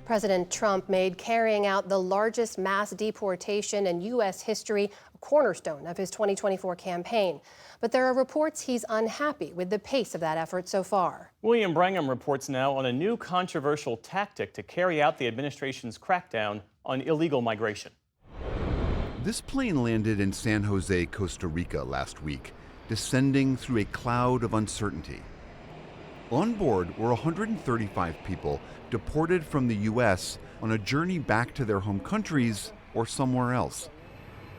President Trump made carrying out the largest mass deportation in U.S. history a cornerstone of his 2024 campaign. But there are reports he's unhappy with the pace of that effort so far. William Brangham reports now on a new controversial tactic to carry out the administration's crackdown on illegal migration. This plane landed in San Jose, Costa Rica last week, descending through a cloud of uncertainty. On board were 135 people deported from the U.S. on a journey back to their home countries or somewhere else.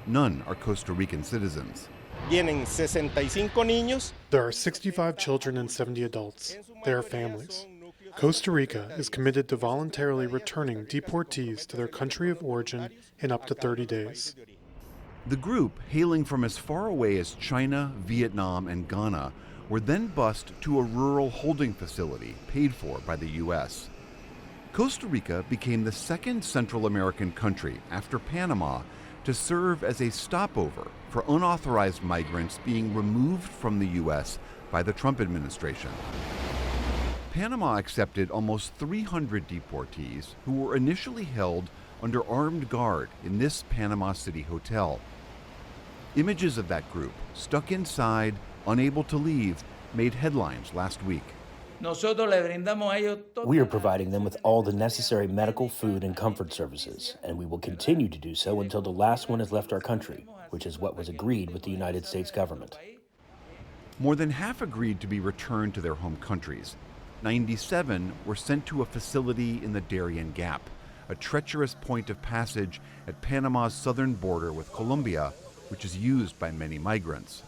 None are Costa Rican citizens. Vienen 65 niños. There are 65 children and 70 adults. They are families. Costa Rica is committed to voluntarily returning deportees to their country of origin in up to 30 days. The group, hailing from as far away as China, Vietnam, and Ghana, were then bused to a rural holding facility paid for by the U.S. Costa Rica became the second Central American country after Panama to serve as a stopover for unauthorized migrants being removed from the U.S. by the Trump administration. Panama accepted almost 300 deportees who were initially held under armed guard in this Panama City hotel. Images of that group, stuck inside, unable to leave, made headlines last week. We are providing them with all the necessary medical, food, and comfort services, and we will continue to do so until the last one has left our country, which is what was agreed with the United States government. More than half agreed to be returned to their home countries. 97 were sent to a facility in the Darien Gap, a treacherous point of passage at Panama's southern border with Colombia, which is used by many migrants.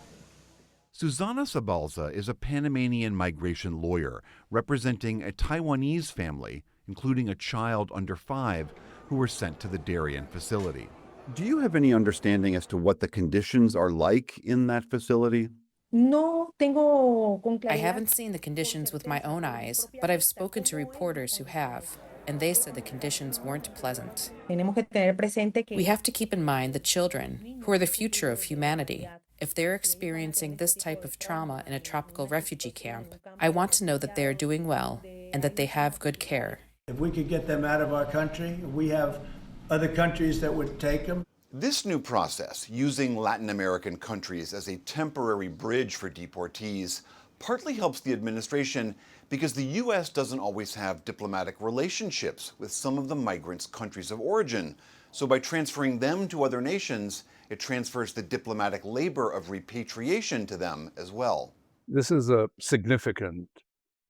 Susana Sabalza is a Panamanian migration lawyer representing a Taiwanese family, including a child under 5, who were sent to the Darien facility. Do you have any understanding as to what the conditions are like in that facility? I haven't seen the conditions with my own eyes, but I've spoken to reporters who have, and they said the conditions weren't pleasant. We have to keep in mind the children, who are the future of humanity. If they're experiencing this type of trauma in a tropical refugee camp, I want to know that they are doing well and that they have good care. If we could get them out of our country, we have other countries that would take them. This new process, using Latin American countries as a temporary bridge for deportees, partly helps the administration because the U.S. doesn't always have diplomatic relationships with some of the migrants' countries of origin. So by transferring them to other nations, it transfers the diplomatic labor of repatriation to them as well. This is a significant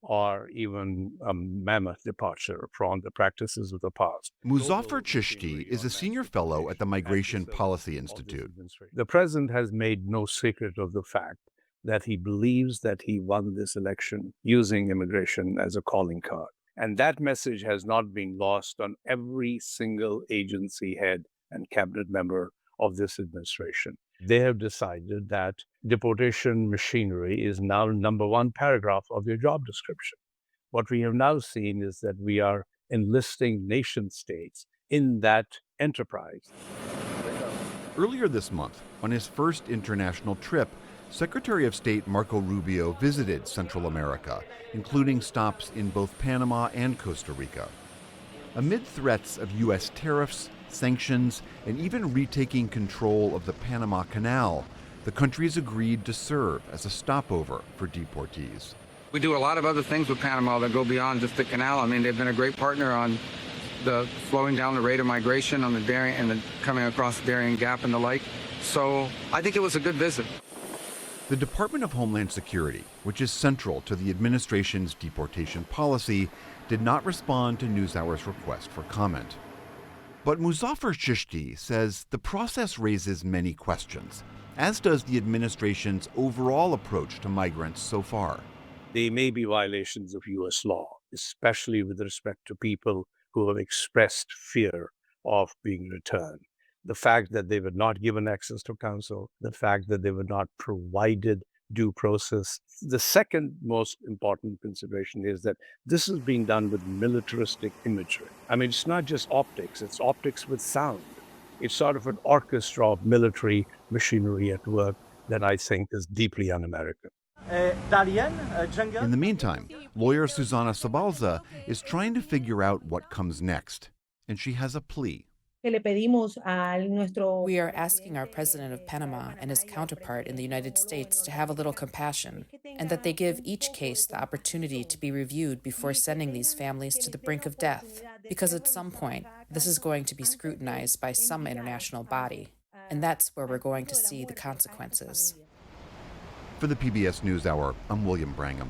or even a mammoth departure from the practices of the past. Muzaffar Chishti is a senior fellow at the Migration Policy Institute. The president has made no secret of the fact that he believes that he won this election using immigration as a calling card. And that message has not been lost on every single agency head and cabinet member of this administration. They have decided that deportation machinery is now number one paragraph of their job description. What we have now seen is that we are enlisting nation states in that enterprise. Earlier this month, on his first international trip, Secretary of State Marco Rubio visited Central America, including stops in both Panama and Costa Rica. Amid threats of U.S. tariffs, sanctions, and even retaking control of the Panama Canal, the countries agreed to serve as a stopover for deportees. We do a lot of other things with Panama that go beyond just the canal. I mean, they've been a great partner on the slowing down the rate of migration on the Darien and the coming across the Darien Gap and the like. So I think it was a good visit. The Department of Homeland Security, which is central to the administration's deportation policy, did not respond to NewsHour's request for comment. But Muzaffar Chishti says the process raises many questions, as does the administration's overall approach to migrants so far. They may be violations of U.S. law, especially with respect to people who have expressed fear of being returned. The fact that they were not given access to counsel, the fact that they were not provided due process. The second most important consideration is that this is being done with militaristic imagery. I mean, it's not just optics, it's optics with sound. It's sort of an orchestra of military machinery at work that I think is deeply un-American. In the meantime, Lawyer Susana Sabalza is trying to figure out what comes next, and she has a plea. We are asking our president of Panama and his counterpart in the United States to have a little compassion, and that they give each case the opportunity to be reviewed before sending these families to the brink of death, because at some point, this is going to be scrutinized by some international body, and that's where we're going to see the consequences. For the PBS NewsHour, I'm William Brangham.